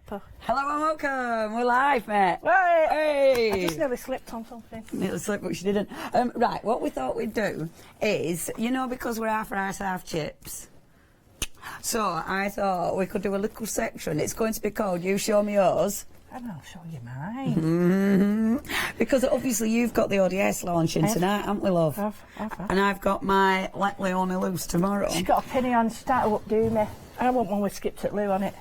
paper. Hello and welcome. We're live, mate. Right. Hey. I just nearly slipped on something. Nearly slipped, but she didn't. Right, what we thought we'd do is, you know, because we're half rice, half chips. So I thought we could do a little section. It's going to be called You Show Me Yours. And I'll show you mine. Because obviously you've got the ODS launching tonight, haven't we, love? I've. And I've got my Let Leonie Loose tomorrow. She's got a penny on starter up, do me. I want one with Skipped at Lou on it.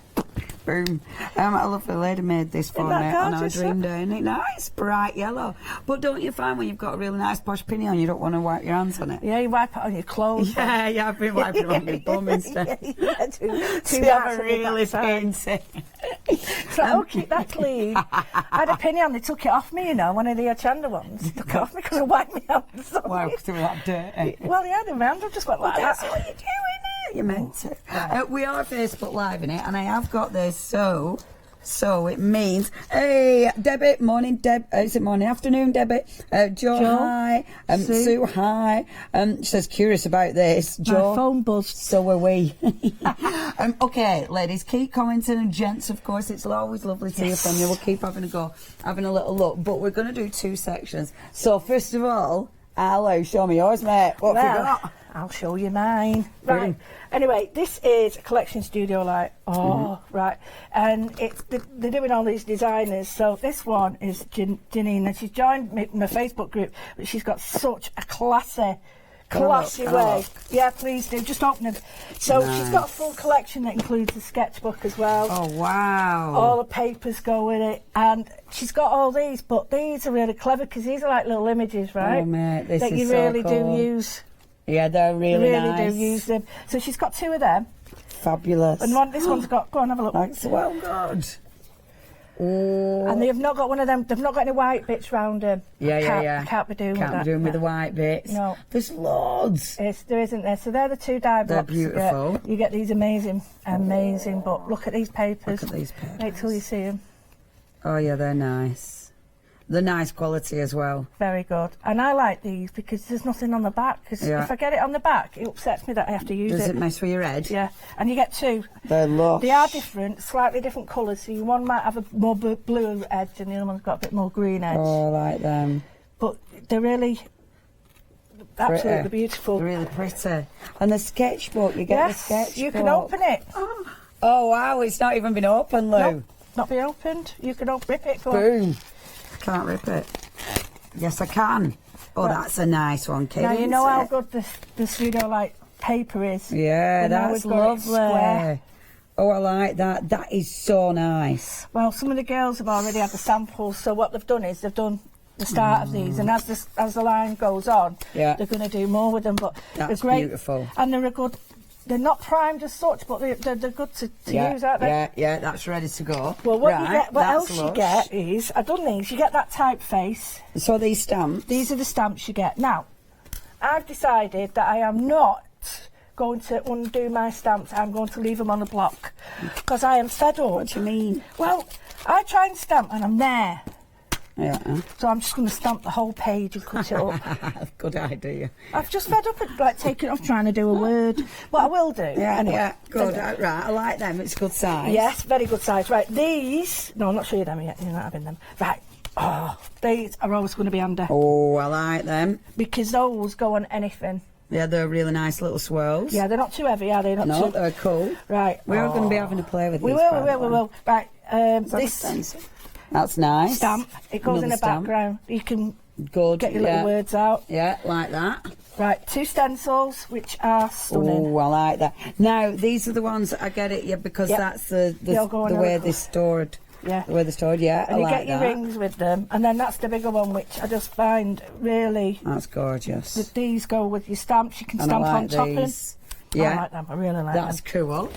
Boom. A lovely lady made this for me on our dream day, isn't it nice? Bright yellow. But don't you find when you've got a really nice posh pinny on, you don't want to wipe your hands on it? Yeah, you wipe it on your clothes. Yeah, I've been wiping it on my bum instead. Two Never really fancy. So I'll keep that clean. I had a penny on, they took it off me, you know, one of the Hochanda ones. Took it off me because I wiped my hands on Wow, it. because they were that dirty. Well, yeah, the round just went like That's that. what you're doing. You meant to. We are Facebook Live in it, and I have got this, so it means, hey, Debbie, morning, is it morning, afternoon, Debbie, Joe, hi, Sue, hi, she says, curious about this, Joe. My phone buzzed. So are we. Okay, ladies, keep commenting, and gents, of course, it's always lovely to hear from you. We'll keep having a go, having a little look, but we're going to do two sections. So, first of all, hello, show me yours, mate. What have you got? I'll show you mine. Right. Anyway, this is a collection Studiolight. Right. And they're doing all these designers. So this one is Janine, and she's joined my Facebook group, but she's got such a classy way. Yeah, please do. Just open it. So she's got a full collection that includes a sketchbook as well. Oh, wow. All the papers go with it. And she's got all these, but these are really clever because these are like little images, right? Oh, mate, this that is you so really cool. do use. Yeah, they're really nice. Really do use them. So she's got two of them. Fabulous. And this one's got, go on, have a look. That's well good. Oh. And they've not got one of them, they've not got any white bits round them. Yeah. I can't be doing with that. Can't be doing with the white bits. No. There's loads. There isn't there. So they're the two die blocks. They're beautiful. You get these amazing, but look at these papers. Look at these papers. Wait till you see them. Oh, yeah, they're nice. They're nice quality as well. Very good. And I like these because there's nothing on the back. Because if I get it on the back, it upsets me that I have to use it. Does it mess with your head? Yeah. And you get two. They're lush. They are different, slightly different colours. So one might have a more blue edge and the other one's got a bit more green edge. Oh, I like them. But they're really absolutely beautiful. They're really pretty. And the sketchbook, you get the sketchbook. You can open it. Oh, wow, it's not even been opened, Lou. No, not been opened. You can rip it. Boom. Can't rip it. Yes, I can. Oh, that's a nice one, kid. Now, you know how good the Studiolight paper is. Yeah, and that's lovely. Oh, I like that. That is so nice. Well, some of the girls have already had the samples, so what they've done is they've done the start of these, and as the line goes on, they're going to do more with them. But that's they're great, beautiful. And they're a good. They're not primed as such, but they're good to use, aren't they? Yeah, that's ready to go. Well, what else you get is, I've done these, you get that typeface. So these stamps? These are the stamps you get. Now, I've decided that I am not going to undo my stamps, I'm going to leave them on the block. Because I am fed up. What do you mean? Well, I try and stamp and I'm there. Yeah. So I'm just going to stamp the whole page and cut it up. Good idea. I've just fed up at taking off trying to do a word. What I will do. Yeah, good. Right, I like them. It's good size. Yes, very good size. Right, these. No, I'm not showing you them yet. You're not having them. Right. Oh, these are always going to be under. Oh, I like them. Because those go on anything. Yeah, they're really nice little swirls. Yeah, they're not too heavy, are they? No, they're cool. Right. We're going to be having a play with these. We will. Right. This. That's nice. Stamp. It goes in the background. You can get your little words out. Yeah, like that. Right, two stencils, which are stunning. Oh, I like that. Now, these are the ones that I get it, because that's the way they're stored. Yeah. The way they're stored, yeah. And you get your rings with them, and then that's the bigger one, which I just find really... That's gorgeous. These go with your stamps. You can stamp on top of them. Yeah. I like them. I really like them. That's cool.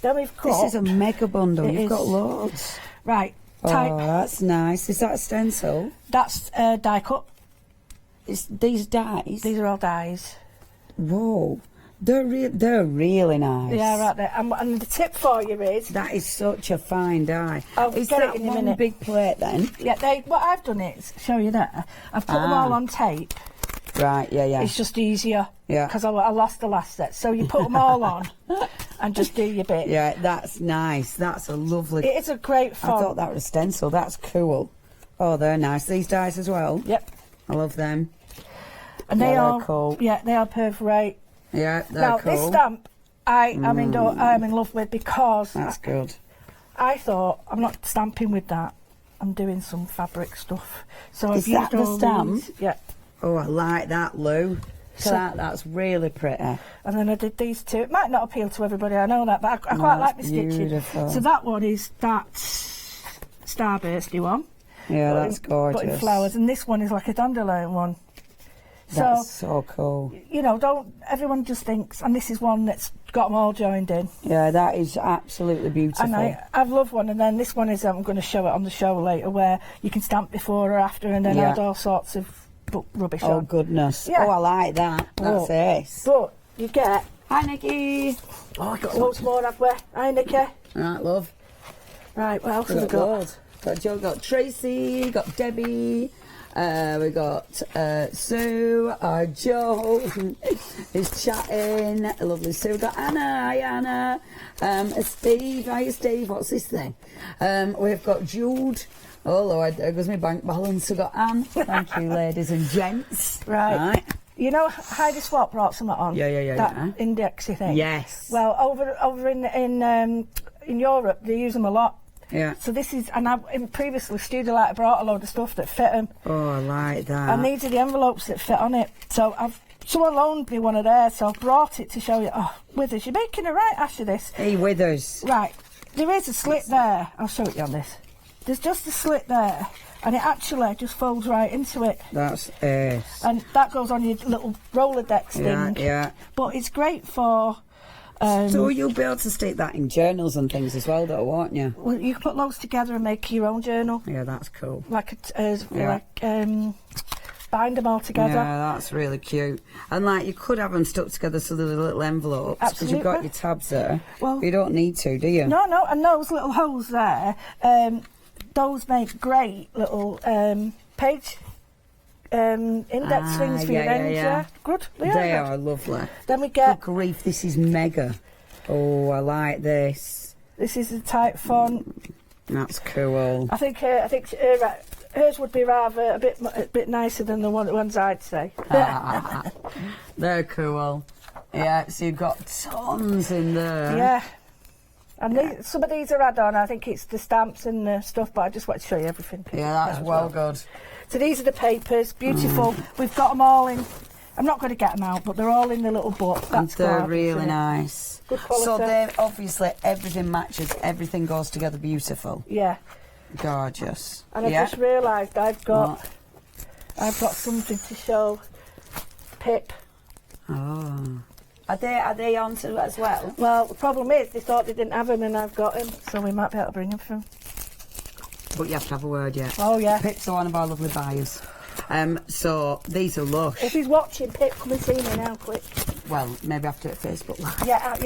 Then we've got... This is a mega bundle. You've got loads. Right. Oh, that's nice. Is that a stencil? That's die cut. It's these dies? These are all dies. Whoa. They're really nice. Yeah, right there. And the tip for you is... That is such a fine die. Is that in one big plate then? Yeah, what I've done is, show you that, I've put them all on tape. Right, yeah. It's just easier. Yeah. Because I lost the last set. So you put them all on and just do your bit. Yeah, that's nice. That's a lovely... It is a great font. I thought that was a stencil. That's cool. Oh, they're nice. These dies as well? Yep. I love them. And they're they are cool. Yeah, they are perfect. Yeah, they're now, cool. this stamp I'm in love with because That's good. I thought I'm not stamping with that. I'm doing some fabric stuff. So Is I've that used the all stamp? these. Yeah. Oh, I like that, Lou. So- That's really pretty. And then I did these two. It might not appeal to everybody, I know that, but I quite like my stitching. Beautiful. So that one is that starbursty one. Yeah, that's gorgeous. But in flowers. And this one is like a dandelion one. That's so cool. You know, everyone just thinks, and this is one that's got them all joined in. Yeah, that is absolutely beautiful. And I've loved one, and then this one is, I'm going to show it on the show later, where you can stamp before or after, and then add all sorts of rubbish on. Oh, goodness. Yeah. Oh, I like that. That's ace. But you get... Hi, Nikki. Oh, I got loads more, have we? Hi, Nikki. All right, love. Right, what else have we We've got? loads. Got Joe, got Tracy, got Debbie. We got Sue, Joe is chatting. Lovely Sue. We got Anna. Hi, Anna. Steve. Hi, Steve. What's this thing? We've got Jude. Oh, Lord, there goes my bank balance. We've got Anne. Thank you, ladies and gents. Right. You know, Heidi Swap brought something on. Yeah. That indexy thing. Yes. Well, over in Europe, they use them a lot. Yeah. So this is, and previously Studiolight, I brought a load of stuff that fit them. Oh, I like that. And these are the envelopes that fit on it. So someone loaned me one of theirs, so I brought it to show you. Oh, Withers, you're making it right after this. Hey, Withers. Right, there is a slit there. I'll show it you on this. There's just a slit there, and it actually just folds right into it. That's ace. And that goes on your little Rolodex thing. Yeah. But it's great for... so you'll be able to stick that in journals and things as well, though, won't you? Well, you can put loads together and make your own journal. Yeah, that's cool. Bind them all together. Yeah, that's really cute. And like, you could have them stuck together so they're little envelopes because you've got your tabs there. Well, you don't need to, do you? No, and those little holes there, those make great little page index things for your ends. Yeah. Good. They are lovely. Then we get... Good grief, this is mega. Oh, I like this. This is the type font. That's cool. I think hers would be rather a bit nicer than the ones I'd say. They're cool. Yeah, so you've got tons in there. Yeah. And some of these are add-on. I think it's the stamps and the stuff, but I just want to show you everything. Yeah, that's well good. So these are the papers, beautiful. We've got them all in. I'm not going to get them out, but they're all in the little book. That's they're really nice. Good quality. So they obviously everything matches, everything goes together beautiful. Yeah. Gorgeous. And I've just realised I've got something to show Pip. Oh. Are they on to as well? Well, the problem is they thought they didn't have him and I've got him, so we might be able to bring him for him. But you have to have a word, yeah. Oh, yeah. Pip's one of our lovely buyers. So these are lush. If he's watching, Pip, come and see me now, quick. Well, maybe after it Facebook Live. Yeah.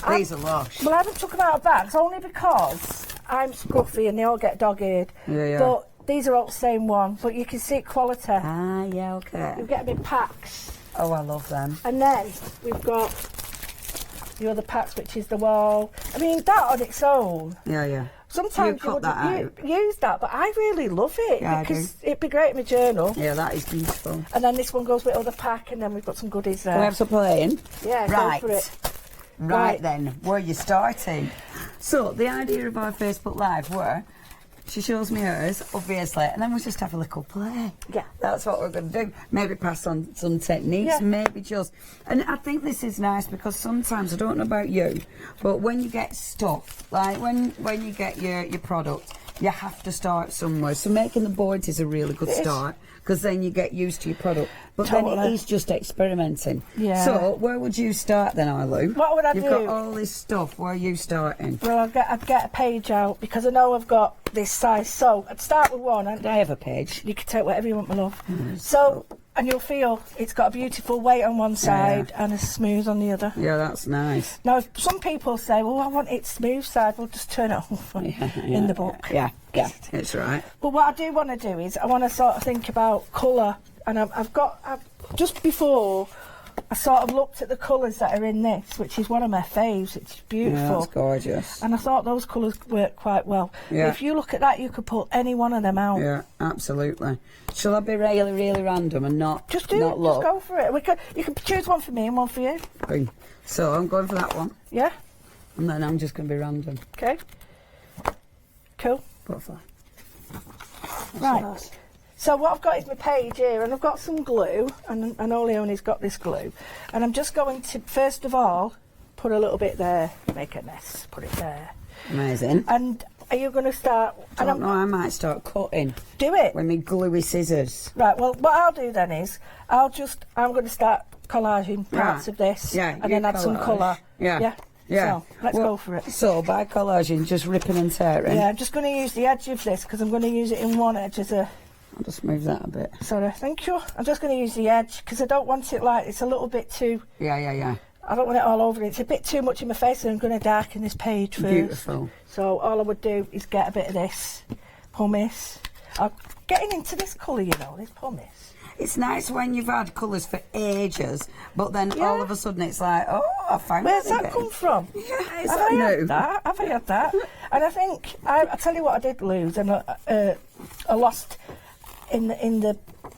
These are lush. Well, I haven't took them out of bags only because I'm scruffy and they all get dog-eared. Yeah. But these are all the same one, but you can see quality. Ah, yeah, okay. You get them in packs. Oh, I love them. And then we've got the other packs, which is the wall. I mean, that on its own. Yeah. Sometimes you wouldn't use that, but I really love it because it'd be great in my journal. Yeah, that is beautiful. And then this one goes with other pack, and then we've got some goodies there. Can we have some playing? Yeah, right. Go for it. Right then, where are you starting? So the idea of our Facebook Live were, she shows me hers, obviously, and then we just have a little play. Yeah. That's what we're going to do. Maybe pass on some techniques, maybe just... And I think this is nice because sometimes, I don't know about you, but when you get stuff, like when you get your product, you have to start somewhere. So making the boards is a really good start because then you get used to your product. But then it is just experimenting. Yeah. So where would you start then, Arlo? What would I do? You've got all this stuff. Where are you starting? Well, I'd get a page out because I know I've got this size. So I'd start with one. I have a page. You can take whatever you want, my love. So, and you'll feel it's got a beautiful weight on one side and a smooth on the other. Yeah, that's nice. Now, if some people say, well, I want it smooth side, we'll just turn it off in the book. Yeah, it's right. But what I do want to do is I want to sort of think about colour and I've just before I sort of looked at the colours that are in this, which is one of my faves. It's beautiful. Yeah, it's gorgeous. And I thought those colours work quite well. Yeah. If you look at that, you could pull any one of them out. Yeah, absolutely. Shall I be really, really random and not Just do not it. look? Just go for it. You can choose one for me and one for you. Boom. So I'm going for that one. Yeah. And then I'm just going to be random. Okay. Cool. Butterfly. Right. So what I've got is my page here, and I've got some glue, and I know Leonie's got this glue, and I'm just going to first of all put a little bit there, make a mess, put it there. Amazing. And are you going to start? I don't know. I might start cutting. Do it. With me gluey scissors. Right. Well, what I'll do then is I'm going to start collaging parts of this, and then add some colour. Yeah. Yeah. Yeah. So let's go for it. So by collaging, just ripping and tearing. Yeah. I'm just going to use the edge of this because I'm going to use it in one edge as a. I'll just move that a bit. Sorry, thank you. I'm just going to use the edge because I don't want it like it's a little bit too. Yeah. I don't want it all over. It's a bit too much in my face, and I'm going to darken this page first. Beautiful. So all I would do is get a bit of this pumice. I'm getting into this colour, you know, this pumice. It's nice when you've had colours for ages, but then all of a sudden it's like, oh, I found Where's that come from? Yeah, Have I had that? Have I had that? And I think I tell you what, I did lose, and I lost in the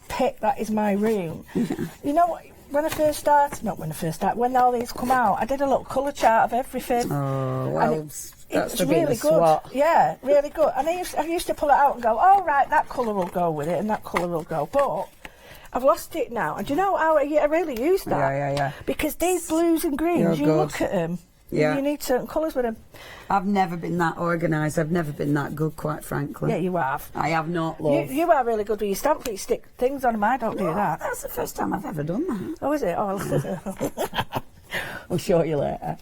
pit that is my room. You know what? When all these come out, I did a little colour chart of everything. Oh, well, it's really good. Yeah, really good. And I used to pull it out and go, oh, right, that colour will go with it and that colour will go. But I've lost it now. And do you know how I really use that? Yeah. Because these blues and greens, you look at them, you need certain colours with them. I've never been that organised. I've never been that good, quite frankly. Yeah, you have. I have not, love. You are really good with your stamp, you stick things on them. I don't do that. That's the first time I've ever done that. Oh, is it? Oh, We'll show you later.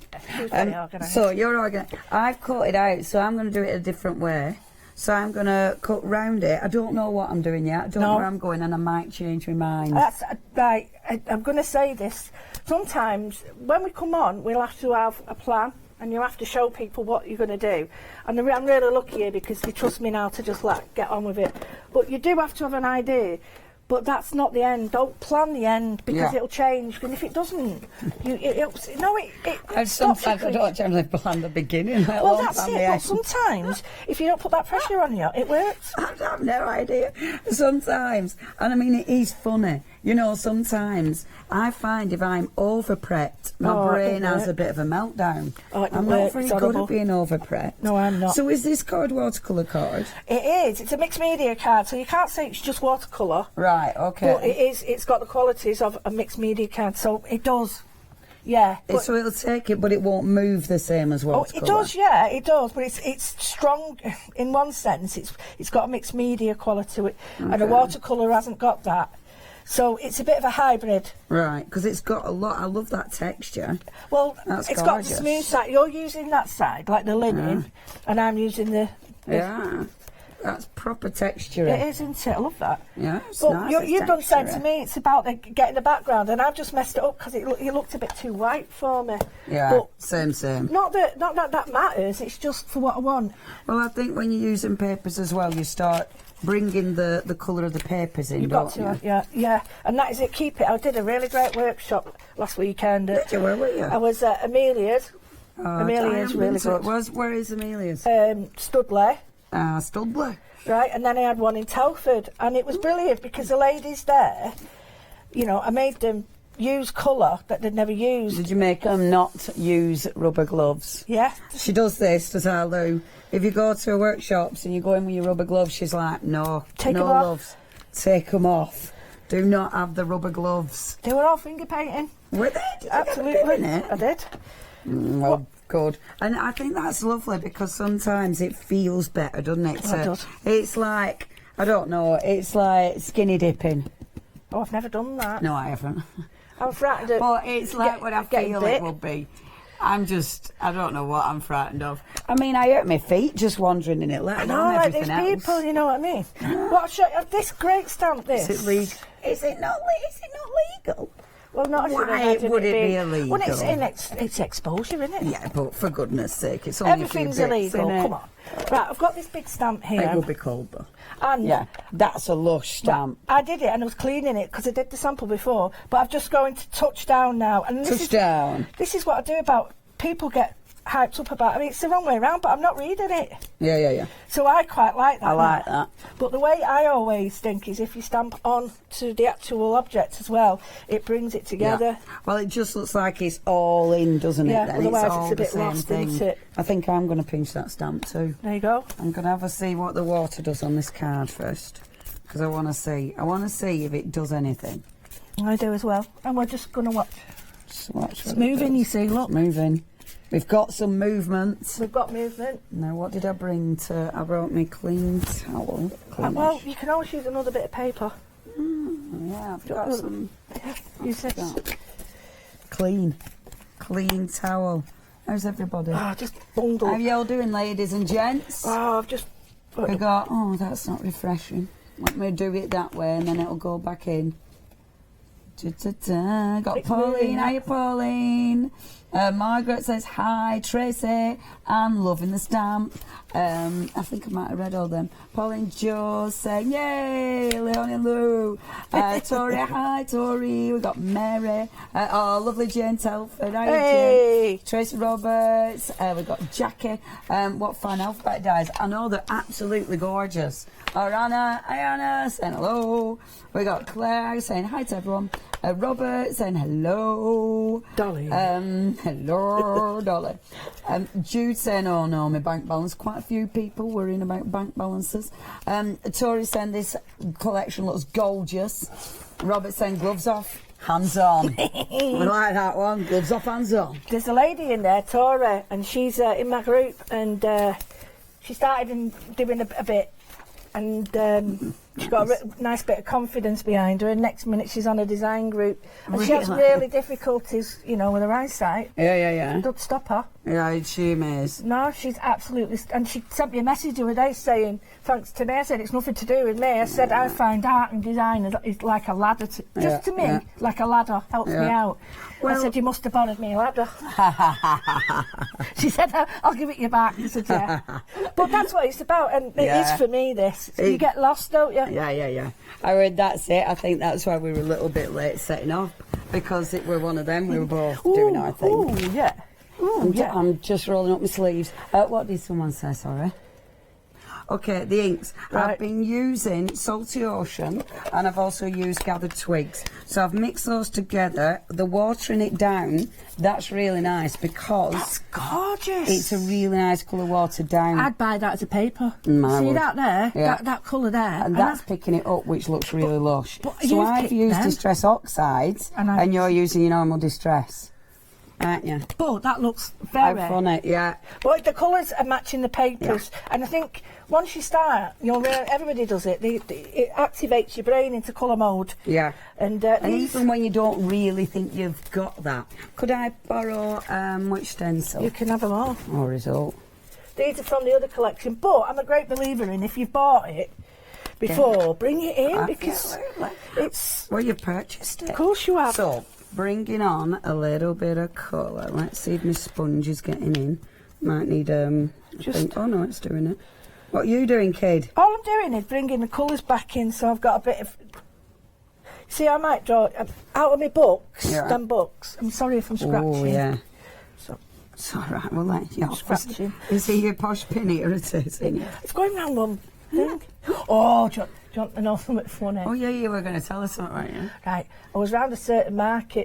So you're organised. I've cut it out, so I'm going to do it a different way. So I'm going to cut round it. I don't know what I'm doing yet. I don't know where I'm going, and I might change my mind. That's right. I'm going to say this. Sometimes when we come on, we'll have to have a plan, and you have to show people what you're going to do. And I'm really lucky here because they trust me now to just get on with it. But you do have to have an idea. But that's not the end. Don't plan the end because it'll change. Because if it doesn't, sometimes I don't generally plan the beginning. Well, that's it. But sometimes, if you don't put that pressure on you, it works. I have no idea. Sometimes, and I mean, it is funny. You know, sometimes I find if I'm over-prepped, my brain has a bit of a meltdown. I'm not very good at being over-prepped. No, I'm not. So is this card watercolour card? It is. It's a mixed media card, so you can't say it's just watercolour. Right, okay. But it is. It's got the qualities of a mixed media card, so it does. Yeah. So it'll take it, but it won't move the same as watercolour. Oh, it does, yeah, it does. But it's strong in one sense. It's got a mixed media quality to it, and a watercolour hasn't got that. So it's a bit of a hybrid. Right, because it's got a lot. I love that texture. Well, it's got the smooth side. You're using that side, like the linen, and I'm using the yeah. That's proper texture. It is, isn't it? I love that. Yeah, it's but nice. You've done said to me it's about getting the background, and I've just messed it up because it looked a bit too white for me. Yeah, but same. Not that matters. It's just for what I want. Well, I think when you're using papers as well, you start bringing the colour of the papers in, don't you? Yeah. And that is it. Keep it. I did a really great workshop last weekend. Did you? Where were you? I was at Amelia's. Amelia's really good. Where is Amelia's? Studley. Studley. Right, and then I had one in Telford, and it was brilliant because the ladies there, you know, I made them use colour that they'd never used. Did you make them not use rubber gloves? Yeah. She does this, does our Lou. If you go to her workshops and you go in with your rubber gloves, she's like, no gloves. Take them off. Do not have the rubber gloves. They were all finger painting. Were they? Absolutely. I did. Well, good. And I think that's lovely because sometimes it feels better, doesn't it? It does. It's like, I don't know, it's like skinny dipping. Oh, I've never done that. No, I haven't. I'm frightened of... But it's like what I feel it will be. I don't know what I'm frightened of. I mean, I hurt my feet just wandering in it, let alone everything else. These people, you know what I mean? What should this great stamp, this? Is it not legal? Well, not I should Why imagine would it be being- illegal? Well, it's exposure, isn't it? Yeah, but for goodness sake, it's only Everything's a few bits, illegal. innit? Come on. Right, I've got this big stamp here. It would be cold though. And Yeah, that's a lush stamp. I did it and I was cleaning it because I did the sample before, but I've just going to touch down now. And Touchdown. This is what I do about people get hyped up about. I mean, it's the wrong way around, but I'm not reading it. Yeah. So I quite like that. I like that. But the way I always think is if you stamp on to the actual object as well, it brings it together. Yeah. Well, it just looks like it's all in, doesn't it? Yeah, Then otherwise it's all it's a the bit same lost, thing. isn't it? I think I'm going to pinch that stamp too. There you go. I'm going to have a see what the water does on this card first, because I want to see. I want to see if it does anything. I do as well. And we're just going to watch. Just watch It's what it moving, does. you see, look. It's moving. We've got some movement. We've got movement. Now, what did I bring to... I brought me clean towel. Well, you can always use another bit of paper. Yeah, I've got some... Use this. Clean towel. How's everybody? Oh, just bundle. How you all doing, ladies and gents? Oh, I've just... We got... Oh, that's not refreshing. Let me do it that way and then it'll go back in. Ta-ta-ta. Got It's Pauline. moving. Hiya, Pauline. Margaret says hi. Tracy, I'm loving the stamp. I think I might have read all them. Pauline Joe saying yay, Leonie and Lou. Tori, hi Tori. We got Mary. Oh, lovely Jane Telford. Hiya, Hey. Jane. Tracy Roberts. We got Jackie. What fun alphabet dies. I know they're absolutely gorgeous. Anna, hi Anna, saying hello. We got Claire saying hi to everyone. Robert saying hello. Dolly. Hello, Dolly. Jude saying, oh no, my bank balance. Quite a few people worrying about bank balances. Tori saying this collection looks gorgeous. Robert saying gloves off, hands on. We like that one. Gloves off, hands on. There's a lady in there, Tora, and she's in my group, and she started doing a bit, and she's got a nice bit of confidence behind her, and next minute she's on a design group, and she has really difficulties, you know, with her eyesight. Yeah. Don't stop her. Yeah, she is. No, she's absolutely... And she sent me a message the other day saying, thanks to me. I said, it's nothing to do with me. I said, I find art and design is like a ladder. To me, like a ladder helps me out. Well, I said, you must have borrowed me a ladder. She said, I'll give it you back. I said, yeah. But that's what it's about, and it is for me, this. You get lost, don't you? Yeah. I read that's it. I think that's why we were a little bit late setting off, because it were one of them. We were both doing our thing. Ooh, yeah. I'm just rolling up my sleeves. What did someone say, sorry? Okay, the inks. Right. I've been using Salty Ocean and I've also used Gathered Twigs. So I've mixed those together. The watering it down, that's really nice because... That's gorgeous. It's a really nice colour watered down. I'd buy that as a paper. I See would. that there? Yeah. That colour there. And that's picking it up, which looks really lush. but So you've I've picked used them. Distress Oxides and you're using your normal Distress. Aren't you? But that looks very... How funny, yeah. But the colours are matching the papers, and I think once you start, you'll realize, everybody does it. It activates your brain into colour mode. Yeah. And even when you don't really think you've got that, could I borrow which stencil? you can have them all. Or result? These are from the other collection, but I'm a great believer in if you've bought it before, bring it in because it's. Well, you purchased it. Of course you have. So, bringing on a little bit of colour. Let's see if my sponge is getting in. Might need I think, oh no, it's doing it. What are you doing, kid? All I'm doing is bringing the colours back in, so I've got a bit of. See, I might draw out of my books. Yeah. Them books. I'm sorry if I'm scratching. Oh yeah. So It's all right. We'll let you off. scratching. Is he your posh pinny or it is? It's going round one thing. Oh, do you want to know something funny? Oh yeah, you were going to tell us something, weren't you? Right, I was round a certain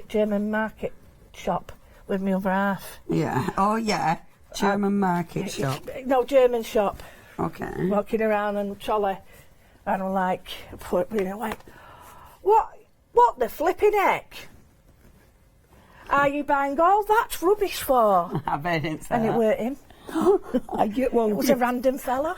German market shop with my other half. Yeah. Oh yeah. German market shop. No, German shop. Okay. Walking around and trolley, and I'm like, what the flipping heck are you buying all that rubbish for? I bet it didn't say And it that. weren't him. I get one. It was a random fella.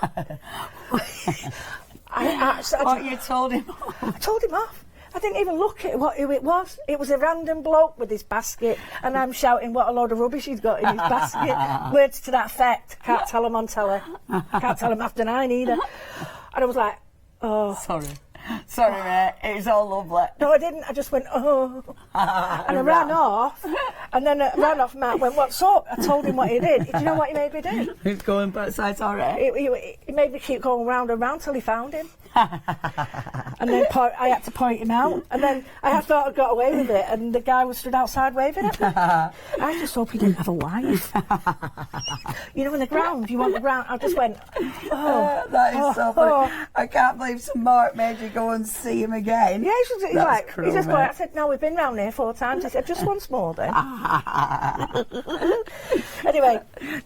You told him. I told him off. I didn't even look at who it was. It was a random bloke with his basket, and I'm shouting what a load of rubbish he's got in his basket. Words to that effect. Can't tell him on telly. Can't tell him after 9 either. And I was like, oh. Sorry, mate. It was all lovely. No, I didn't. I just went, oh. And I ran off. And then I ran off. Matt went, what's up? I told him what he did. Do you know what he made me do? He's going back side, alright. He made me keep going round and round till he found him. And then I had to point him out. And then I thought I got away with it. And the guy was stood outside waving at me. I just hope he didn't have a wife. You know, in the ground, you want the ground. I just went, oh. That is so funny. I can't believe some Mark made you go and see him again. Yeah, he's like, cruel, he's just going, I said, no, we've been round here 4 times. He said, just once more then. Anyway.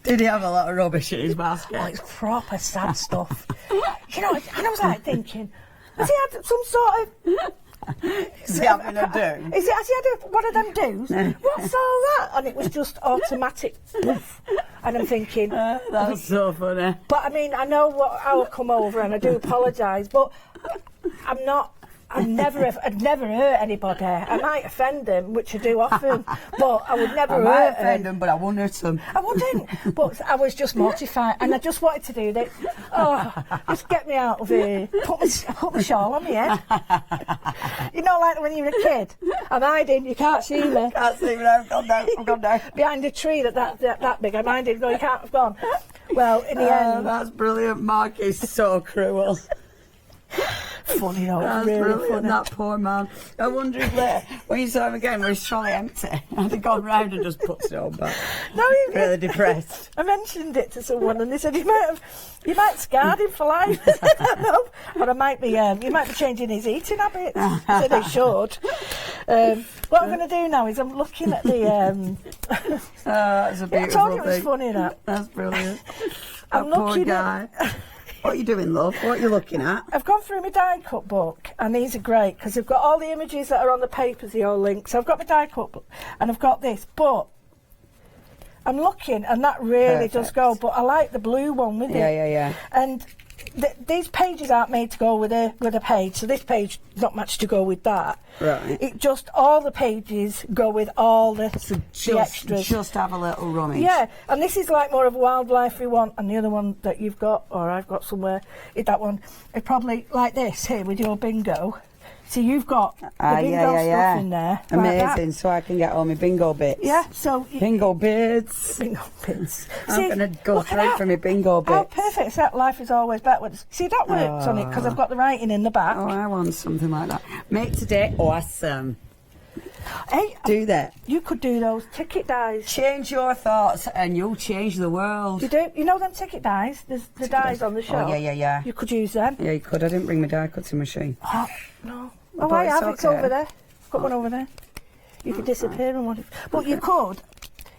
Did he have a lot of rubbish in his basket? Oh, it's proper sad stuff. You know, and I was like thinking, has he had some sort of... Is he having a do? Has he had one of them do's? What's all that? And it was just automatic. And I'm thinking... That's so funny. But I mean, I know how I come over and I do apologise, but I'm not... I'd never hurt anybody. I might offend them, which I do often, but I would never hurt offend them, but I wouldn't hurt them. I wouldn't, but I was just mortified, and I just wanted to do this. Oh, just get me out of here. Put my shawl on my head. You know, like when you're a kid. I'm hiding, you can't see me. Can't see me now, I've gone down. Behind a tree that big, I'm hiding, no, you can't have gone. Well, in the end... That's brilliant. Mark is so cruel. Funny, though. That's really brilliant, funny. that poor man. I wonder if when you saw him again, was his trolley empty? Had he gone round and just put it on back? No, really depressed. I mentioned it to someone, and they said you might scarred him for life. I don't know, but you might be changing his eating habits. I said he should. What I'm going to do now is I'm looking at the. That's a beautiful thing. I told you it was funny. That's brilliant. I'm that poor looking guy. What are you doing, love? What are you looking at? I've gone through my die cut book, and these are great because they've got all the images that are on the papers, the old links. So I've got my die cut book, and I've got this, but I'm looking, and that really does go. But I like the blue one with it. Yeah. And these pages aren't made to go with a page, so this page not much to go with that. Right. It just all the pages go with all the extras. Just have a little rummage. Yeah, and this is like more of wildlife we want, and the other one that you've got, or I've got somewhere, that one is probably like this here with your bingo. So you've got the bingo stuff in there. Amazing, like so I can get all my bingo bits. Yeah, so... Bingo bits. Bingo bits. I'm going to go straight for my bingo bits. Oh, perfect. It's that life is always backwards. See, that works on it, because I've got the writing in the back. Oh, I want something like that. Make today awesome. Hey, do that. You could do those ticket dies. Change your thoughts and you'll change the world. You do? You know them ticket dies? There's the dies on the show. Oh, yeah. You could use them. Yeah, you could. I didn't bring my die cutting machine. Oh, no. Oh, I have. It's over there. Got one over there. You could disappear and what if... But you could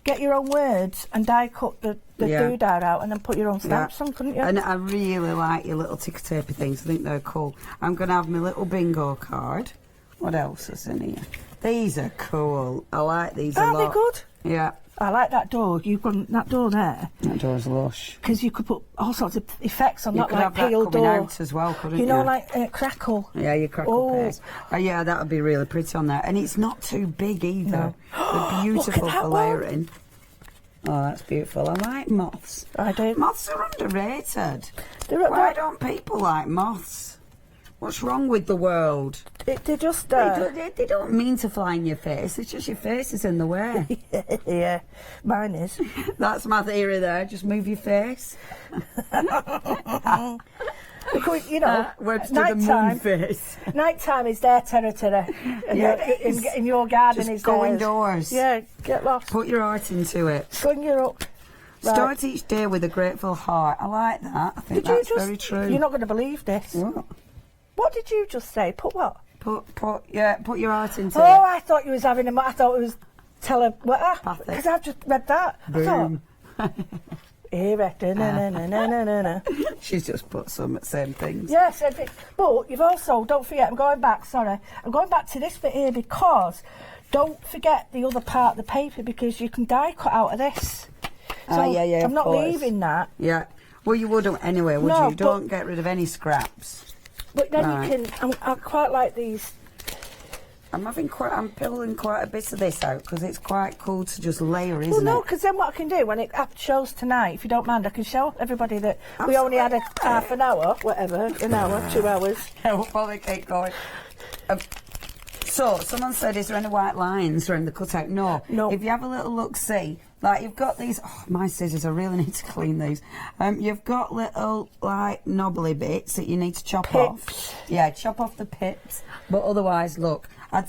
get your own words and die cut the doodad out and then put your own stamps on, couldn't you? And I really like your little ticker tapey things. I think they're cool. I'm going to have my little bingo card. What else is in here? These are cool. I like these a lot. Aren't they good? Yeah. I like that door. You've got that door there. That door's lush. Because you could put all sorts of effects on you that, could like have peel that coming door. Out as well, couldn't you? You know, like crackle. Yeah, your crackle paste. Oh, yeah, that would be really pretty on there. And it's not too big either. No. They're beautiful Look at that for layering. Oh, that's beautiful. I like moths. I do. Moths are underrated. Why don't people like moths? What's wrong with the world? They just... They don't mean to fly in your face. It's just your face is in the way. Yeah, mine is. That's my theory there. Just move your face. Because, you know, nighttime face. Nighttime is their territory. And in your garden just is go theirs. indoors. Yeah, get lost. Put your heart into it. Sling your up. Right. Start each day with a grateful heart. I like that. I think that's very true. You're not going to believe this. What? What did you just say? Put what? Put your heart into it. Oh, I thought you was having a... I thought it was because I've just read that. Boom. I thought... She's just put some same things. Yes, but you've also, don't forget, I'm going back to this bit here because don't forget the other part of the paper because you can die cut out of this. So I'm not leaving that. Yeah. Well, you wouldn't anyway, would you? Don't get rid of any scraps. But then you can, I quite like these I'm pulling quite a bit of this out because it's quite cool to just layer, isn't Well, no, it? because then what I can do when it shows tonight, if you don't mind, I can show everybody that we only had a half an hour, whatever, an hour, 2 hours. Yeah, we'll probably keep going. So, someone said, is there any white lines around the cutout? No. If you have a little look, see, like you've got these, oh, my scissors, I really need to clean these. You've got little, like, knobbly bits that you need to chop off. Yeah, chop off the pips. But otherwise, look, I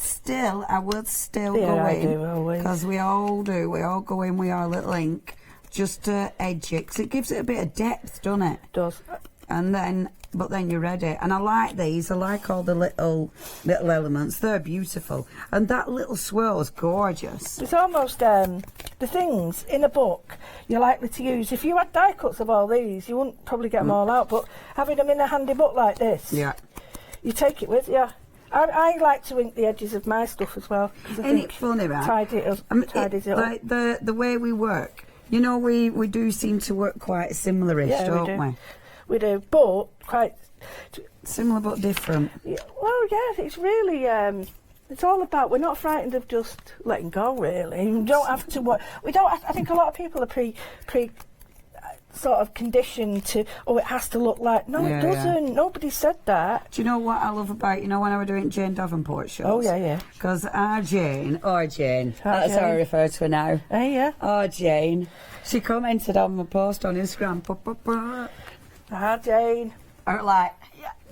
would still go in. Because we all do. We all go in with our little ink just to edge it. Because it gives it a bit of depth, doesn't it? It does. And then, but then you're ready. And I like these. I like all the little elements. They're beautiful. And that little swirl is gorgeous. It's almost the things in a book you're likely to use. If you had die cuts of all these, you wouldn't probably get them all out. But having them in a handy book like this, you take it with you. I like to ink the edges of my stuff as well. Isn't it funny, right? Tidies it up. Like the way we work. You know, we do seem to work quite similar-ish, don't we? We do, but quite similar but different. Yeah, well, yeah, it's really it's all about, we're not frightened of just letting go, really. You don't have to work. I think a lot of people are pre sort of conditioned to, oh, it has to look like. No, it doesn't. Yeah. Nobody said that. Do you know what I love about, when I was doing Jane Davenport shows? Oh, yeah. Because our Jane, that's how I refer to her now. Oh, yeah. Our Jane, she commented on my post on Instagram. Hi, Jane. Or like,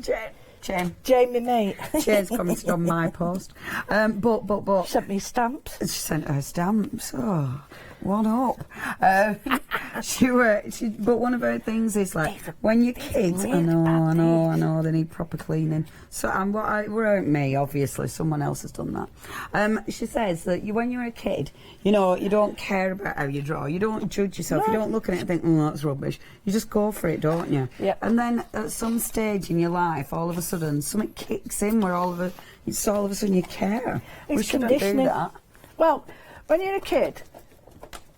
Jane. Jane, my mate. Jane's commented on my post. But. Sent me stamps. She sent her stamps. Oh, one up. But one of her things is like, when your kids, I know, they need proper cleaning. So, we're me, obviously, someone else has done that. She says that when you're a kid, you don't care about how you draw. You don't judge yourself. No. You don't look at it and think, that's rubbish. You just go for it, don't you? Yeah. And then at some stage in your life, all of a sudden, something kicks in where all of a sudden you care. It's conditioning. Do that. Well, when you're a kid,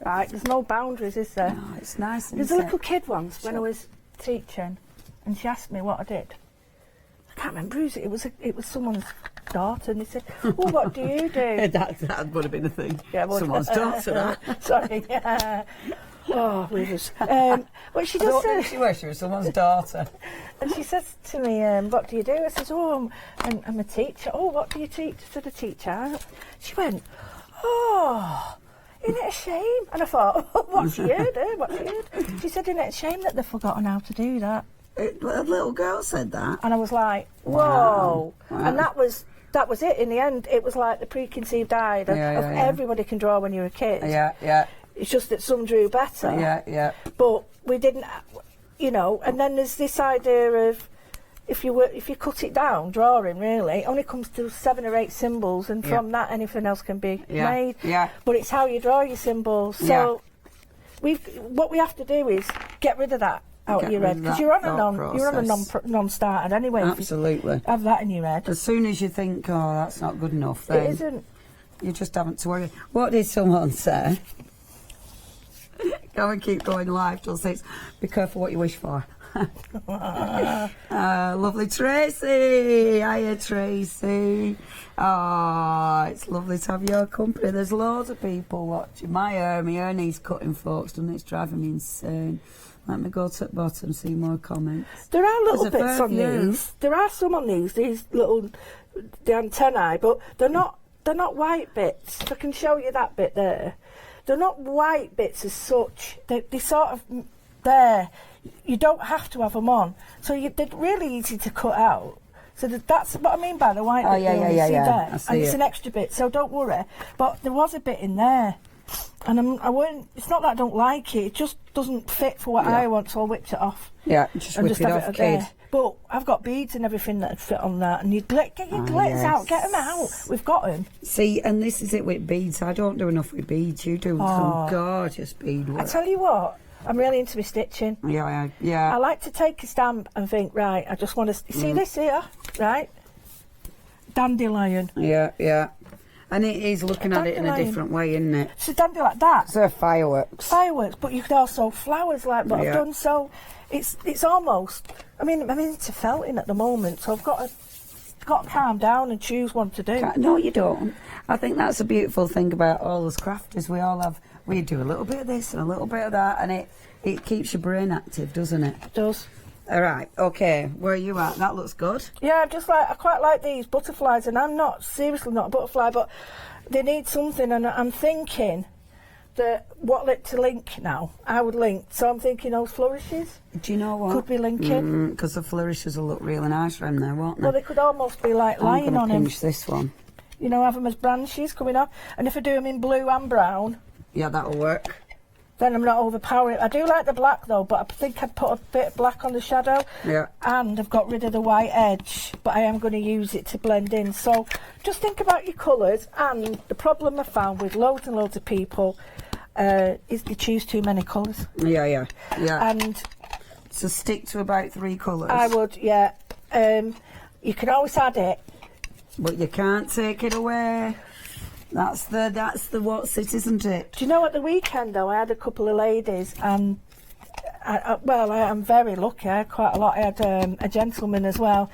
right, there's no boundaries, is there? No, it's nice. There's a little kid once when I was teaching, and she asked me what I did. I can't remember who it was. It was someone's daughter, and they said, "Oh, what do you do?" that would have been a thing. Yeah, someone's daughter. Sorry. Oh, leavers. But she just said she was someone's daughter. And she says to me, "What do you do?" I says, "Oh, I'm a teacher." "Oh, what do you teach?" I said, "I teach art." She went, "Oh, isn't it a shame?" And I thought, what's she heard? What's she heard? She said, "Isn't it a shame that they've forgotten how to do that?" A little girl said that. And I was like, whoa. Wow. And that was it in the end. It was like the preconceived idea of everybody can draw when you're a kid. Yeah. It's just that some drew better. Yeah. But we didn't, and then there's this idea of if you cut it down, drawing really, it only comes to 7 or 8 symbols, and from that anything else can be made. Yeah. But it's how you draw your symbols. So what we have to do is get rid of that out of your head, because you're on a non-starter anyway. Absolutely. Have that in your head. As soon as you think, oh, that's not good enough, then it isn't. You just haven't to worry. What did someone say? Go and keep going live till 6. Be careful what you wish for. Lovely Tracy. Hiya, Tracy. Oh, it's lovely to have your company. There's loads of people watching. My hair needs cutting, folks, and it's driving me insane. Let me go to the bottom and see more comments. There are little bits on these. There are some on these little the antennae, but they're not white bits. If I can show you that bit there. They're not white bits as such. They sort of there. You don't have to have them on. So they're really easy to cut out. So that's what I mean by the white bit. Yeah. And it's an extra bit, so don't worry. But there was a bit in there. And it's not that I don't like it just doesn't fit for what I want, so I whipped it off. Yeah, just whip it off, kid. But I've got beads and everything that would fit on that, and get your glitters out, get them out. We've got them. See, and this is it with beads. I don't do enough with beads. You do some gorgeous beadwork. I tell you what, I'm really into my stitching. Yeah. I like to take a stamp and think, right, I just want to see this here, right? Dandelion. Yeah. And it is looking at it in a different way, isn't it? So dandelion like that. So fireworks. But you could also flowers like what I've done. So it's almost. I'm into felting at the moment, so I've got a got to calm down and choose one to do. No, you don't. I think that's a beautiful thing about all us crafters. We do a little bit of this and a little bit of that, and it keeps your brain active, doesn't it? It does. All right, okay, where are you at? That looks good. Yeah, I quite like these butterflies, and I'm seriously not a butterfly, but they need something, and I'm thinking that to link now. I would link, so I'm thinking those flourishes. Do you know what? Could be linking. Because the flourishes will look really nice from there, won't they? Well, they could almost be like lying on them. Pinch this one. You know, have them as branches coming off, and if I do them in blue and brown, yeah, that'll work. Then I'm not overpowering. I do like the black though, but I think I'd put a bit of black on the shadow. Yeah. And I've got rid of the white edge, but I am going to use it to blend in. So just think about your colours, and the problem I found with loads and loads of people is they choose too many colours. Yeah. And so stick to about 3 colours. I would, yeah. You can always add it, but you can't take it away. That's the what's it, isn't it? Do you know, at the weekend though, I had a couple of ladies, and I am very lucky. I had quite a lot. I had a gentleman as well,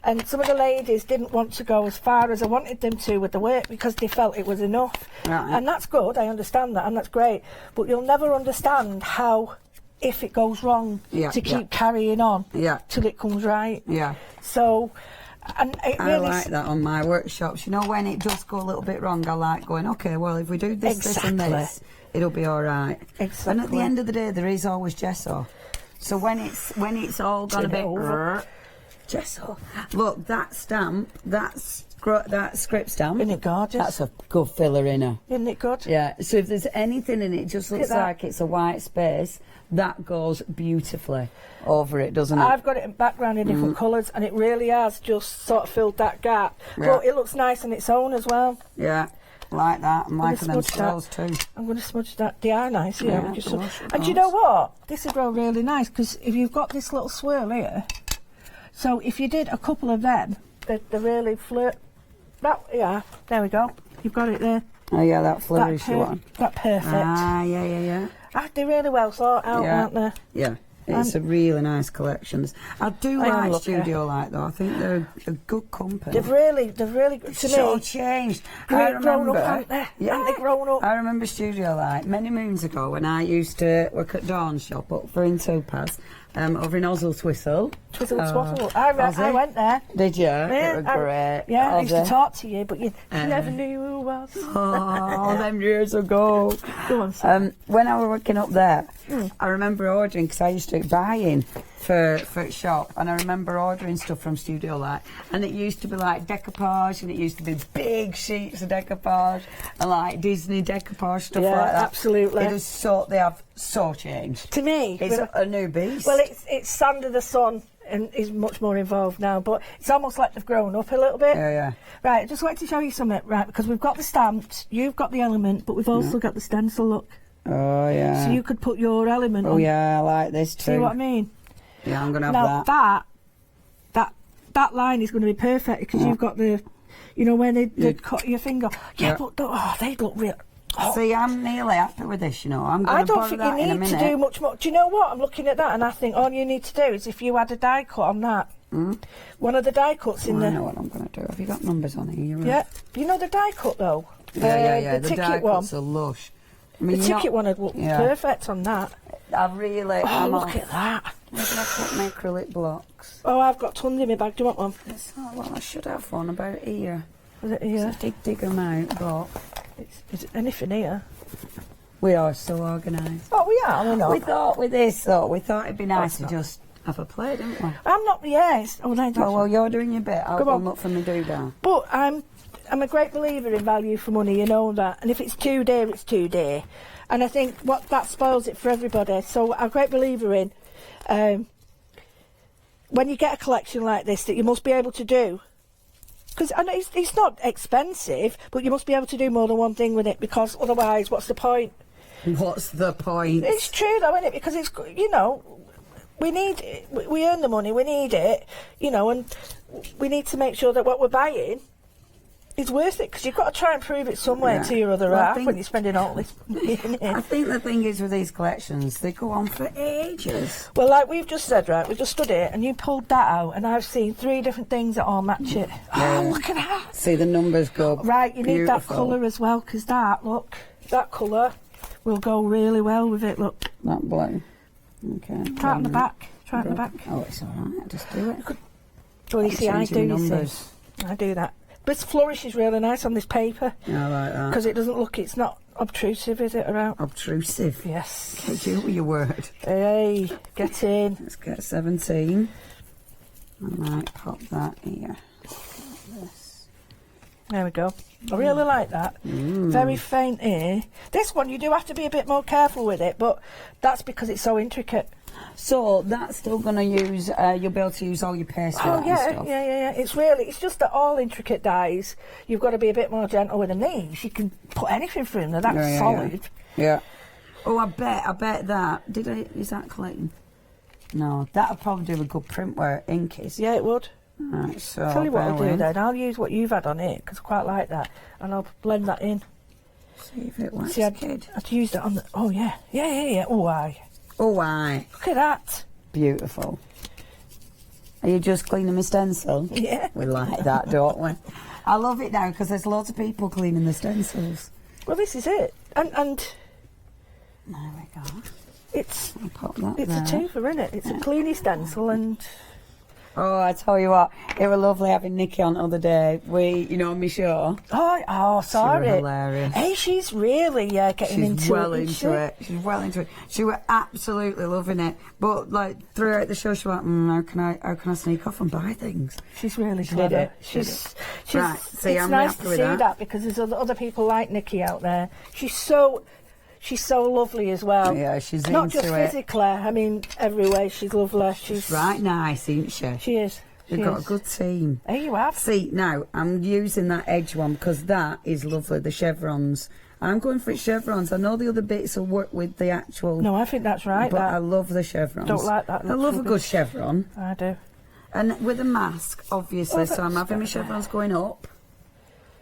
and some of the ladies didn't want to go as far as I wanted them to with the work because they felt it was enough. Right. And that's good. I understand that, and that's great. But you'll never understand how, if it goes wrong, to keep carrying on till it comes right. Yeah. So. And it really I like that on my workshops. You know, when it does go a little bit wrong, I like going, okay, well, if we do this, this and this, it'll be all right. Exactly. And at the end of the day, there is always gesso. So when it's all gone a bit gesso. Look, that stamp, that script stamp. Isn't it gorgeous? That's a good filler in her. Isn't it good? Yeah. So if there's anything in it, it just looks like it's a white space. That goes beautifully over it, doesn't it? I've got it in background in different colours, and it really has just sort of filled that gap. Yeah. But it looks nice on its own as well. Yeah, like that. I'm liking them swirls too. I'm going to smudge that. They are nice, yeah. And do you know what? This would grow really nice, because if you've got this little swirl here, so if you did a couple of them, they're really flirt. Yeah, there we go. You've got it there. Oh yeah, that flourish one. That's perfect. Ah, yeah. They're really well thought out, aren't they? Yeah. It's a really nice collection. I do like Studiolight though. I think they're a good company. They've really to me changed. They've grown up, haven't they? Yeah, they've grown up. I remember Studiolight many moons ago when I used to work at Dawn's shop up for in Topaz, over in Twistle. Twaddle. I went there. Did you? Yeah, it was great. Yeah, I used to talk to you, but you never knew who it was. Oh, them years ago. Go on, Sam. When I was working up there, I remember ordering, because I used to buy in for shop, and I remember ordering stuff from Studiolight, and it used to be like decoupage, and it used to be big sheets of decoupage, and like Disney decoupage, stuff like that. Absolutely. They have so changed. To me, it's a new beast. Well, it's Sand of the Sun, and is much more involved now, but it's almost like they've grown up a little bit. Yeah. Right, I just wanted to show you something, right, because we've got the stamps, you've got the element, but we've also got the stencil, look. Oh, yeah. So you could put your element on. Oh, yeah, I like this too. See what I mean? Yeah, I'm going to have that. Now, that line is going to be perfect, because you've got the, you know, when they cut your finger. Yeah, but they look real. Oh. See, I'm nearly happy with this, you know. I don't think you need to do much more. Do you know what? I'm looking at that and I think all you need to do is, if you had a die cut on that, one of the die cuts in there. I know what I'm going to do. Have you got numbers on here? Yeah. You know the die cut though? Yeah. The ticket die one. Cuts are lush. I mean, the ticket one would look perfect on that. I've really... look at that. Where did I put my acrylic blocks? Oh, I've got tons in my bag. Do you want one? Well, I should have one about here. Is it here? So dig them out, but... Is it anything here? We are so organised. Oh, we are, we're not. We thought with this, though, it'd be nice to just have a play, didn't we? I'm not, yes. Oh, well, you're doing your bit. I'll go look for my doodah. But I'm a great believer in value for money, you know that. And if it's 2 day, it's 2 day. And I think that spoils it for everybody. So I'm a great believer in when you get a collection like this, that you must be able to do. Because I know it's not expensive, but you must be able to do more than one thing with it, because otherwise, what's the point? What's the point? It's true, though, isn't it? Because it's, you know, we need it. We earn the money, we need it, you know, and we need to make sure that what we're buying it's worth it because you've got to try and prove it somewhere to your other half when you're spending all this money in it. I think the thing is with these collections, they go on for ages. Well, like we've just said, right, we just stood here and you pulled that out and I've seen 3 different things that all match it. Yeah. Oh, look at that. See, the numbers go Right, you need that beautiful. colour as well because that colour will go really well with it, look. That blue. Okay. Try it on the back. Try it on the back. Oh, it's all right. Just do it. Well, you see, I do, you numbers. see. I do that. But this flourish is really nice on this paper. Yeah, I like that. Because it doesn't look, it's not obtrusive, is it, around? Obtrusive. Yes. Get you with your word. Hey, get in. Let's get 17. I might pop that here. This. There we go. I really like that. Very faint here. This one, you do have to be a bit more careful with it, but that's because it's so intricate. So that's still going to use, you'll be able to use all your paste for Oh, that yeah, and stuff. yeah. It's just that all intricate dies, you've got to be a bit more gentle with them. These, you can put anything through them, they're that solid. Yeah. Oh, I bet that, is that collecting? No, that'll probably do a good print where ink is. Yeah, it would. Right, so Tell you what I'll do then, I'll use what you've had on it, because I quite like that, and I'll blend that in. See if it works, See, kid. I'd use that on the, oh yeah. Oh, aye. Oh, aye. Look at that. Beautiful. Are you just cleaning my stencil? Yeah. We like that, don't we? I love it now because there's lots of people cleaning the stencils. Well, this is it. And There we go. it's I'll pop that it's there. a twofer, isn't it? It's a cleany stencil and... Oh, I tell you what, it was lovely having Nikki on the other day. You know, on my show. Oh, sorry. She was hilarious. Hey, she's really getting She's into well it. into it. She's well into it. She was absolutely loving it. But like throughout the show, she went, how can I sneak off and buy things? She's really She clever. did it. She's Right, see, it's I'm nice happy to with see that. that because there's other people like Nikki out there. She's so lovely as well. Yeah, she's not into just it. physically. I mean, every way she's lovely. She's Right nice, isn't she? She is. We've got a good team. There you have. See, now, I'm using that edge one because that is lovely, the chevrons. I'm going for chevrons. I know the other bits will work with the actual... No, I think that's right. But I love the chevrons. Don't like that. I love a good chevron. I do. And with a mask, obviously, so I'm having my chevrons going up.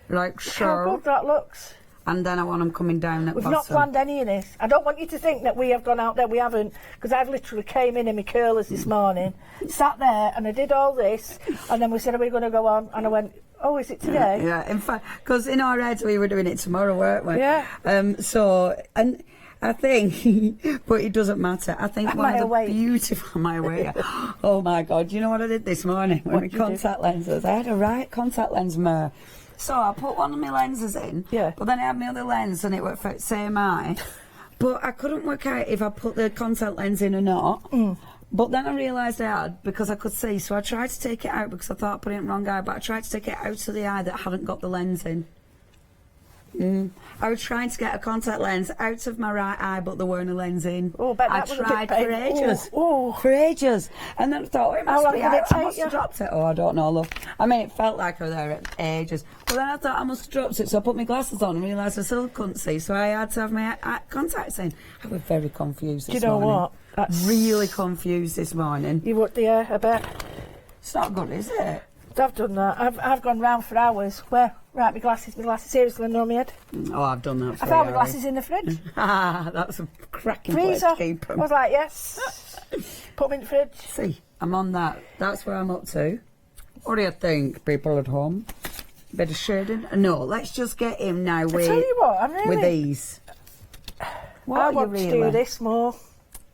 Like so. How good that looks. And then I want them coming down at We've bottom. not planned any of this. I don't want you to think that we have gone out there. We haven't, because I've literally came in my curlers this morning, sat there, and I did all this, and then we said, "Are we going to go on?" And I went, "Oh, is it today?" Yeah, in fact, because in our heads we were doing it tomorrow, weren't we? Yeah. So, and I think, but it doesn't matter. I think one of the beautiful, my way. Oh my God! You know what I did this morning with my contact lenses? I had a right contact lens mirror. So I put one of my lenses in, but then I had my other lens and it went for the same eye. But I couldn't work out if I put the contact lens in or not. But then I realised I had, because I could see. So I tried to take it out because I thought I put it in the wrong eye, but I tried to take it out of the eye that hadn't got the lens in. I was trying to get a contact lens out of my right eye, but there weren't a lens in. Oh, but I that was tried for ages. Oh. For ages. And then I thought, it must How long be did it out. I take must you? have dropped it. Oh, I don't know, love. I mean, it felt like I was there at ages. But then I thought I must have dropped it, so I put my glasses on and realised I still couldn't see, so I had to have my contacts in. I was very confused this morning. Do you know what? That's really confused this morning. You would, yeah, I bet. It's not good, is it? I've done that. I've gone round for hours. Where? Right, my glasses. Seriously, no, my head. Oh, I've done that for I found my hours. glasses in the fridge. That's a cracking place to Freezer. keep I 'em. was like, yes. Put them in the fridge. See, I'm on that. That's where I'm up to. What do you think, people at home? Bit of shading? No, let's just get him now I tell you what, I'm really... with these. What I are want you to really? do this more.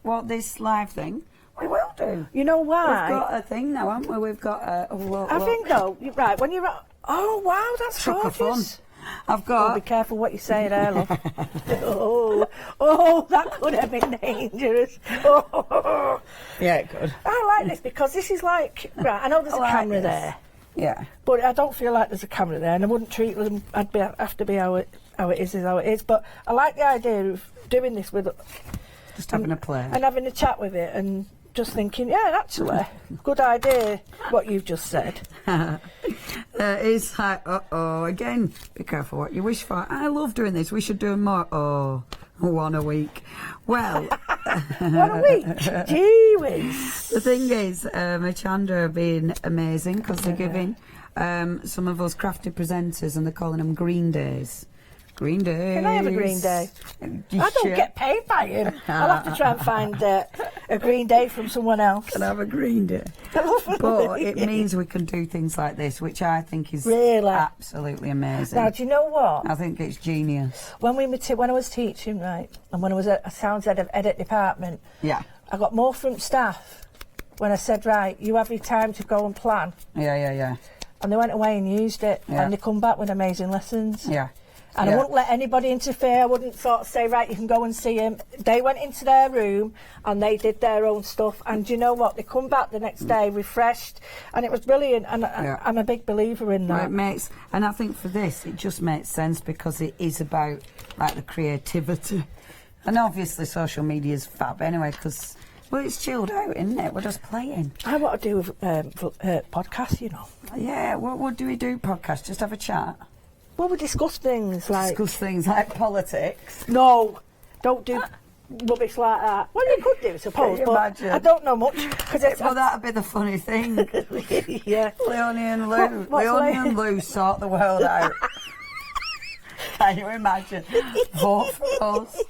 What, this live thing? We will do. You know why? We've got a thing now, haven't we? We've got a... Oh, look, I think, though, right, when you're... Oh, wow, that's Chuck of fun. gorgeous. I've got... Oh, be careful what you say there, love. oh, that could have been dangerous. Oh. Yeah, good. I like this because this is like... Right, I know there's a camera there. Yeah. But I don't feel like there's a camera there, and I wouldn't treat them... have to be how it is. But I like the idea of doing this with... Just having a play. And having a chat with it and just thinking, yeah, actually, good idea, what you've just said. It's like, again, be careful what you wish for. I love doing this. We should do more. Oh, one a week. Well... 1 a week? Gee whiz. The thing is, Hochanda are being amazing because they're giving some of us crafty presenters, and they're calling them green days. Green days. Can I have a green day? You I don't sure? get paid by him. I'll have to try and find a green day from someone else. Can I have a green day? But it means we can do things like this, which I think is really absolutely amazing. Now, do you know what? I think it's genius. When I was teaching, right, and when I was a sounds head of edit department, Yeah. I got more from staff when I said, right, you have your time to go and plan. Yeah. And they went away and used it, and they come back with amazing lessons. Yeah. And I wouldn't let anybody interfere. I wouldn't sort of say, right, you can go and see him. They went into their room and they did their own stuff. And you know what? They come back the next day refreshed, and it was brilliant. And I'm a big believer in that. Well, and I think for this, it just makes sense because it is about like the creativity, and obviously social media is fab anyway because. Well, it's chilled out, isn't it? We're just playing. I want to do a podcast, you know. Yeah, what do we do, podcast? Just have a chat? Well, we discuss things like... Discuss things like politics? No, don't do rubbish like that. Well, you could do, I suppose, but imagine? I don't know much. Well, that'd be the funny thing. Yeah. Leonie and Lou. What's Leonie and Lou sort the world out. Can you imagine? Vote for us.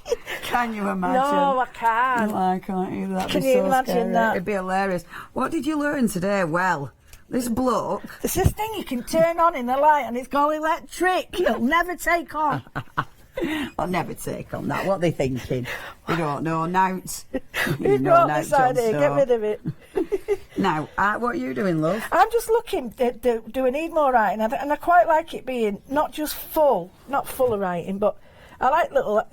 Can you imagine? No, I can't. I can't either. That'd Can be you so imagine scary. that? It'd be hilarious. What did you learn today? Well, this bloke... It's this thing you can turn on in the light and it's got electric. It'll never take on. I'll never take on that. What are they thinking? We don't know. Nouts. Who brought this idea? Get rid of it. Now, what are you doing, love? I'm just looking, do I need more writing? And I quite like it being not just not full of writing, but I like little,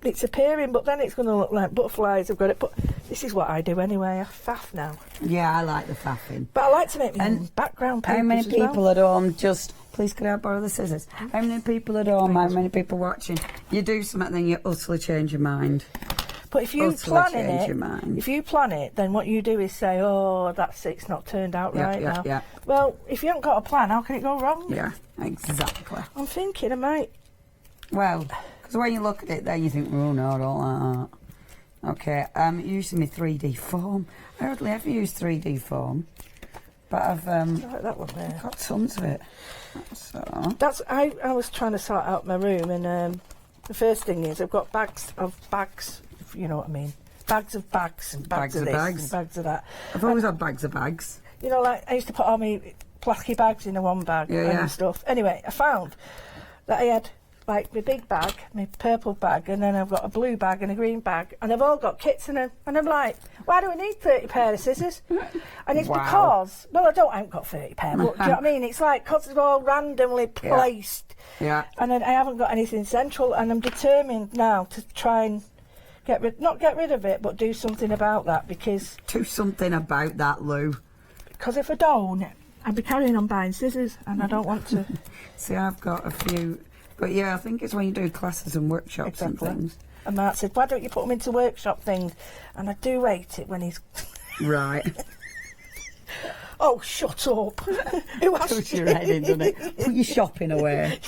it's appearing, but then it's going to look like butterflies. I've got it, but this is what I do anyway. I faff now. Yeah, I like the faffing. But I like to make my own background papers. How many as people well. at home just... Please, could I borrow the scissors? How many people at home, how many people watching? You do something, then you utterly change your mind. But if you plan it, then what you do is say, oh, it's not turned out right now. Yeah. Well, if you haven't got a plan, how can it go wrong? Yeah, exactly. I'm thinking I might. Well, because when you look at it, then you think, oh, no, I don't like that. Okay, I'm using my 3D form. I hardly ever use 3D form. But I've I like that one there. got tons of it. So I was trying to sort out my room, and the first thing is I've got bags of bags, if you know what I mean. Bags of bags and bags of this and bags of that. I've always had bags of bags. You know, like I used to put all my plastic bags in the one bag and stuff. Anyway, I found that I had like my big bag, my purple bag, and then I've got a blue bag and a green bag, and they've all got kits in them. And I'm like, why do I need 30 pair of scissors? And it's because, well, I haven't got 30 pair, but do you know what I mean? It's like, because they're all randomly placed. Yeah. And then I haven't got anything central, and I'm determined now to try and not get rid of it, but do something about that, because... Do something about that, Lou. Because if I don't, I'll be carrying on buying scissors, and I don't want to. See, I've got a few... But yeah, I think it's when you do classes and workshops and things. And Mark said, why don't you put them into workshop things? And I do hate it when he's... Right. Oh, shut up. Push your head in, doesn't it? Put your shopping away.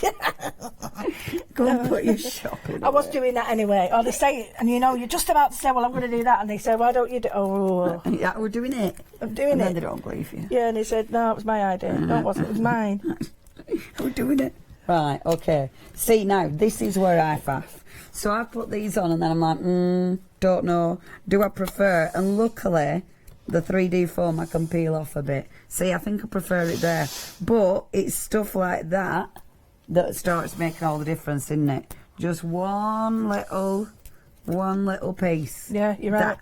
Go and put your shopping away. I was doing that anyway. Or they say, and you know, you're just about to say, well, I'm going to do that. And they say, why don't you do... Oh. Yeah, we're doing it. I'm doing and it. then they don't believe you. Yeah, and he said, no, it was my idea. No, it wasn't. It was mine. We're doing it. Right, okay. See, now, this is where I faff. So I put these on and then I'm like, don't know. Do I prefer? And luckily, the 3D foam I can peel off a bit. See, I think I prefer it there. But it's stuff like that that starts making all the difference, isn't it? Just one little piece. Yeah, you're right.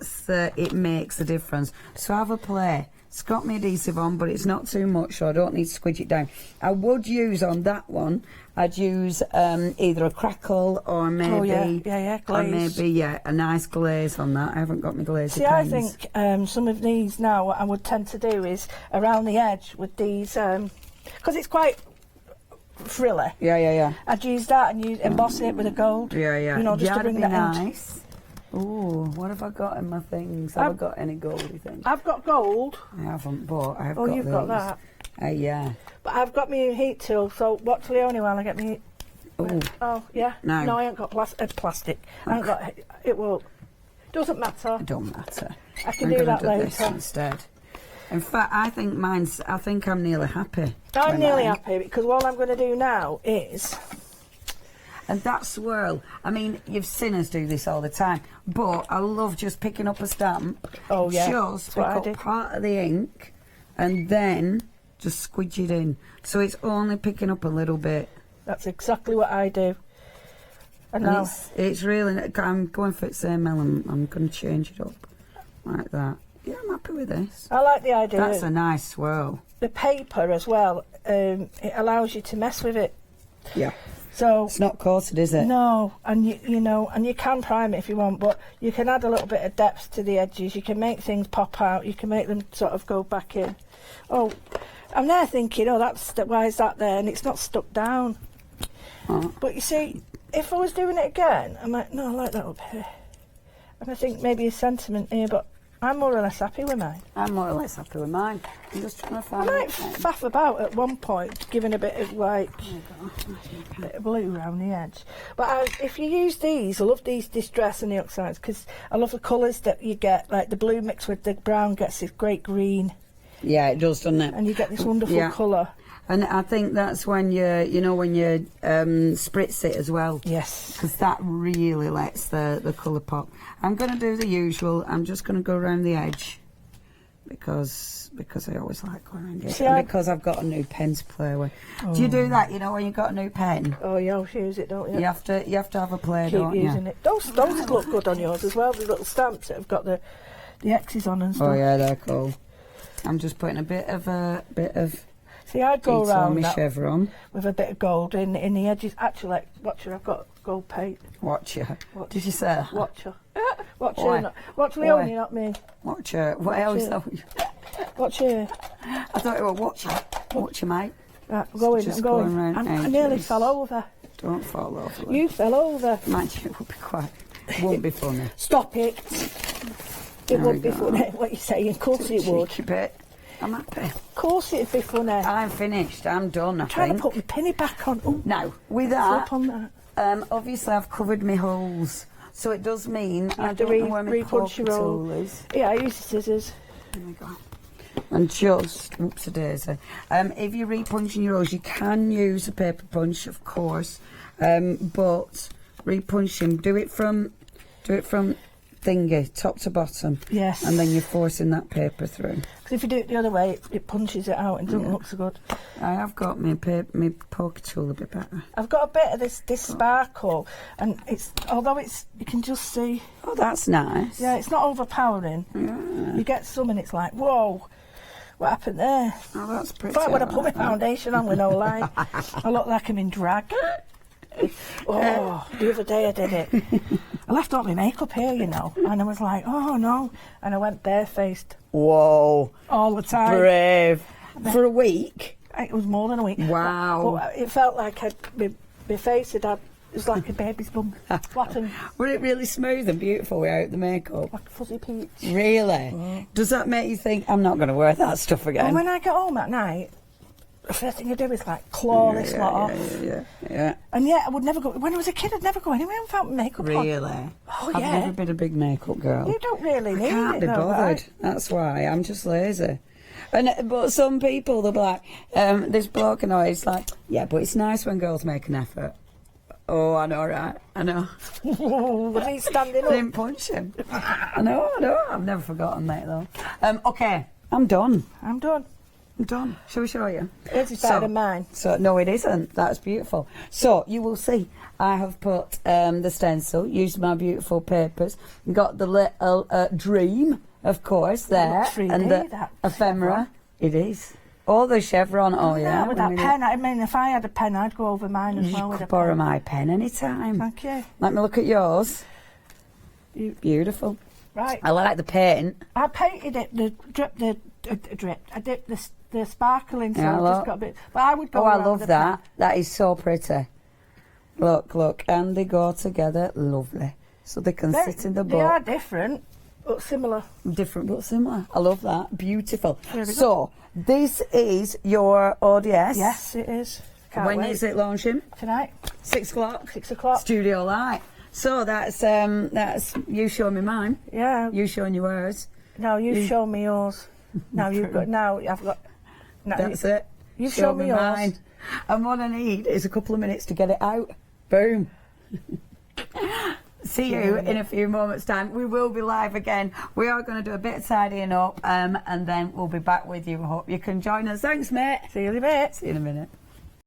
It makes a difference. So have a play. It's got my adhesive on, but it's not too much, so I don't need to squidge it down. I would use on that one, I'd use either a crackle or maybe... glaze. Or maybe, a nice glaze on that. I haven't got my glaze. See, I think some of these now, what I would tend to do is around the edge with these, because it's quite frilly. Yeah. I'd use that and emboss it with a gold. Yeah. You know, just to bring that nice. Ooh, what have I got in my things? Have I got any goldy things? I've got gold. I haven't, but I've got Oh, you've got that. Yeah. But I've got my heat tool, so watch Leonie while I get me. Ooh. Oh, yeah. No, I ain't got plastic. I ain't got it. Doesn't matter. It don't matter. I can do that this later. instead. In fact, I think I'm nearly happy. I'm nearly happy because what I'm going to do now is... And that swirl, I mean, you've seen us do this all the time, but I love just picking up a stamp, just pick up part of the ink, and then just squidge it in. So it's only picking up a little bit. That's exactly what I do. And now it's really, I'm going for it same, Mel, I'm going to change it up like that. Yeah, I'm happy with this. I like the idea. That's a nice swirl. The paper as well, it allows you to mess with it. Yeah. So it's not coated, is it? No, and you know, and you can prime it if you want, but you can add a little bit of depth to the edges. You can make things pop out. You can make them sort of go back in. Oh, I'm there thinking, why is that there? And it's not stuck down. Oh. But you see, if I was doing it again, I might no, I like that up here, and I think maybe a sentiment here, but I'm more or less happy with mine. I'm more or less happy with mine. I'm just trying to find. I might faff about at one point, giving a bit of bit of blue around the edge. But if you use these, I love these distress and the oxides because I love the colours that you get. Like the blue mixed with the brown gets this great green. Yeah, it does, doesn't it? And you get this wonderful colour. And I think that's when you spritz it as well. Yes. Because that really lets the colour pop. I'm going to do the usual. I'm just going to go around the edge because I always like going around the edge. And because I've got a new pen to play with. Oh. Do you do that? You know when you've got a new pen? Oh, you always use it, don't you? You have to have a play, don't you? Keep using it. Those look good on yours as well. The little stamps that have got the X's on and stuff. Oh yeah, they're cool. I'm just putting a bit of. See, I'd go around that chevron with a bit of gold in the edges. Actually, watch her, I've got gold paint. Watch her. Did you say that? Watch her. Watch her. Watch Leonie, not me. Watch her. What else? Watch her. I thought you were watch her. Watch her, mate. Right, I'm going. I nearly fell over. Don't fall over. You fell over. Mind you, it would be quite. It won't be funny. Stop it. It won't be funny. What you saying? Of course it would. Cheeky bit. I'm happy. Of course it'd be funny. I'm finished. I'm done, I trying think. to put my penny back on. Ooh. Now, with that, on that. Obviously I've covered my holes. So it does mean I don't know where my poker tool is. Yeah, I use the scissors. There we go. And just, oops-a-daisy. If you're repunching your holes, you can use a paper punch, of course. But repunching, do it from thingy, top to bottom. Yes. And then you're forcing that paper through. Because if you do it the other way, it punches it out and doesn't look so good. I have got my poker tool a bit better. I've got a bit of this sparkle, and although you can just see. Oh, that's nice. Yeah, it's not overpowering. Yeah. You get some and it's like, whoa, what happened there? Oh, that's pretty. It's like when I put my foundation on with no lie, I look like I'm in drag. Oh, the other day I did it. I left all my makeup here, and I was like, oh no, and I went barefaced. Whoa! All the time. Brave. For a week? It was more than a week. Wow! But it felt like my face it was like a baby's bum, flattened. Was it really smooth and beautiful without the makeup? Like a fuzzy peach. Really? Mm. Does that make you think I'm not going to wear that stuff again? Well, when I get home at night, the first thing I do is like claw this lot off. Yeah. And yet I would never go. When I was a kid, I'd never go anywhere without makeup on. Really? Oh I've yeah. never been a big makeup girl. You don't really need it. I can't be bothered. Right? That's why I'm just lazy. But some people they'll be like, this bloke and I, it's like, yeah, but it's nice when girls make an effort. Oh, I know, right? I know. Was he standing up? I didn't punch him. I know. I've never forgotten that though. Okay, I'm done. I'm done. Shall we show you? This is better than mine. So no, it isn't. That's beautiful. So you will see. I have put the stencil, used my beautiful papers, got the little dream, of course, there, and the ephemera. It is. All the chevron. Oh yeah. With that pen. I mean, if I had a pen, I'd go over mine as well. You could borrow my pen anytime. Thank you. Let me look at yours. Beautiful. Right. I like the paint. I painted it. The drip. I dipped the sparkling, so I just got a bit. But I would go. Oh, I love that. Pen. That is so pretty. Look, and they go together, lovely. So they can sit in the boat. They are different, but similar. Different but similar. I love that. Beautiful. So this is your ODS. Yes, it is. When is it launching? Tonight. 6 o'clock. 6 o'clock. Studiolight. So that's you showing me mine. Yeah. You showing yours. No, you show me yours. Now you've got. Now I've got. Now That's it. You show me yours. mine. And what I need is a couple of minutes to get it out. Boom. See you in a few moments' time. We will be live again. We are going to do a bit of tidying up, and then we'll be back with you. I hope you can join us. Thanks, mate. See you in a bit. See you in a minute.